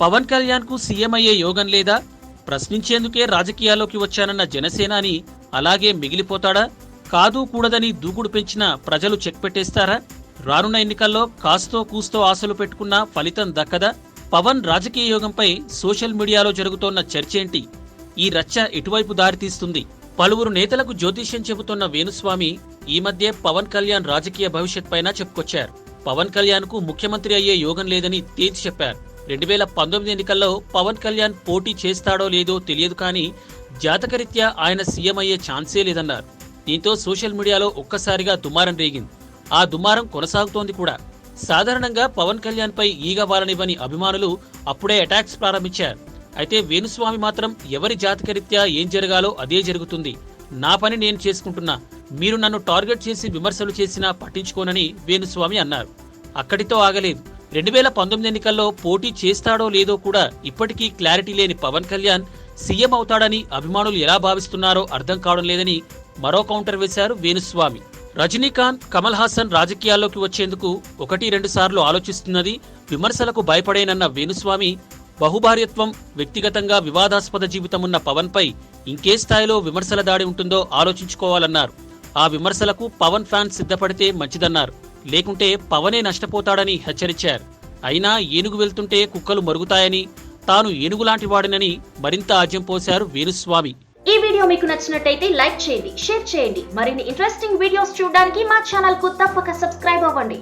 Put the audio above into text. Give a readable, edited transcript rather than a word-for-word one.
పవన్ కళ్యాణ్ కు సీఎం అయ్యే యోగం లేదా? ప్రశ్నించేందుకే రాజకీయాల్లోకి వచ్చానన్న జనసేనాని అలాగే మిగిలిపోతాడా? కాదు కూడదని దూకుడు పెంచిన ప్రజలు చెక్ పెట్టేస్తారా? రానున్న ఎన్నికల్లో కాస్తో కూస్తో ఆశలు పెట్టుకున్నా ఫలితం దక్కదా? పవన్ రాజకీయ యోగంపై సోషల్ మీడియాలో జరుగుతోన్న చర్చేంటి? ఈ రచ్చ ఎటువైపు దారితీస్తుంది? పలువురు నేతలకు జ్యోతిష్యం చెబుతున్న వేణుస్వామి ఈ మధ్య పవన్ కళ్యాణ్ రాజకీయ భవిష్యత్ పైన చెప్పుకొచ్చారు. పవన్ కళ్యాణ్ కు ముఖ్యమంత్రి అయ్యే యోగం లేదని తేల్చి చెప్పారు. 2019 ఎన్నికల్లో పవన్ కళ్యాణ్ పోటీ చేస్తాడో లేదో తెలియదు, కానీ జాతకరీత్యా ఆయన సీఎం అయ్యే ఛాన్సే లేదన్నారు. దీంతో సోషల్ మీడియాలో ఒక్కసారిగా దుమారం రేగింది. ఆ దుమారం కొనసాగుతోంది కూడా. సాధారణంగా పవన్ కళ్యాణ్ పై ఈగ వాలనివ్వని అభిమానులు అప్పుడే అటాక్స్ ప్రారంభించారు. అయితే వేణుస్వామి మాత్రం ఎవరి జాతకరీత్యా ఏం జరగాలో అదే జరుగుతుంది, నా పని నేను చేసుకుంటున్నా, మీరు నన్ను టార్గెట్ చేసి విమర్శలు చేసినా పట్టించుకోనని వేణుస్వామి అన్నారు. అక్కడితో ఆగలేదు. 2019 ఎన్నికల్లో పోటీ చేస్తాడో లేదో కూడా ఇప్పటికీ క్లారిటీ లేని పవన్ కళ్యాణ్ సీఎం అవుతాడని అభిమానులు ఎలా భావిస్తున్నారో అర్థం కావడం లేదని మరో కౌంటర్ వేశారు వేణుస్వామి. రజనీకాంత్, కమల్ హాసన్ రాజకీయాల్లోకి వచ్చేందుకు 1-2 సార్లు ఆలోచిస్తున్నది విమర్శలకు భయపడేనన్న వేణుస్వామి, బహుభార్యత్వం, వ్యక్తిగతంగా వివాదాస్పద జీవితమున్న పవన్ పై ఇంకే స్థాయిలో విమర్శల దాడి ఉంటుందో ఆలోచించుకోవాలన్నారు. ఆ విమర్శలకు పవన్ ఫ్యాన్స్ సిద్ధపడితే మంచిదన్నారు. లేకుంటే పవనే నష్టపోతాడని హెచ్చరించారు. అయినా ఏనుగు వెళ్తుంటే కుక్కలు మరుగుతాయని, తాను ఏనుగులాంటి వాడినని మరింత ఆజ్యం పోశారు వేణుస్వామి. ఈ వీడియో మీకు నచ్చినట్టయితే లైక్ చేయండి, షేర్ చేయండి. మరిన్ని ఇంట్రెస్టింగ్ వీడియోస్ చూడడానికి మా ఛానల్ కు తప్పక సబ్స్క్రైబ్ అవ్వండి.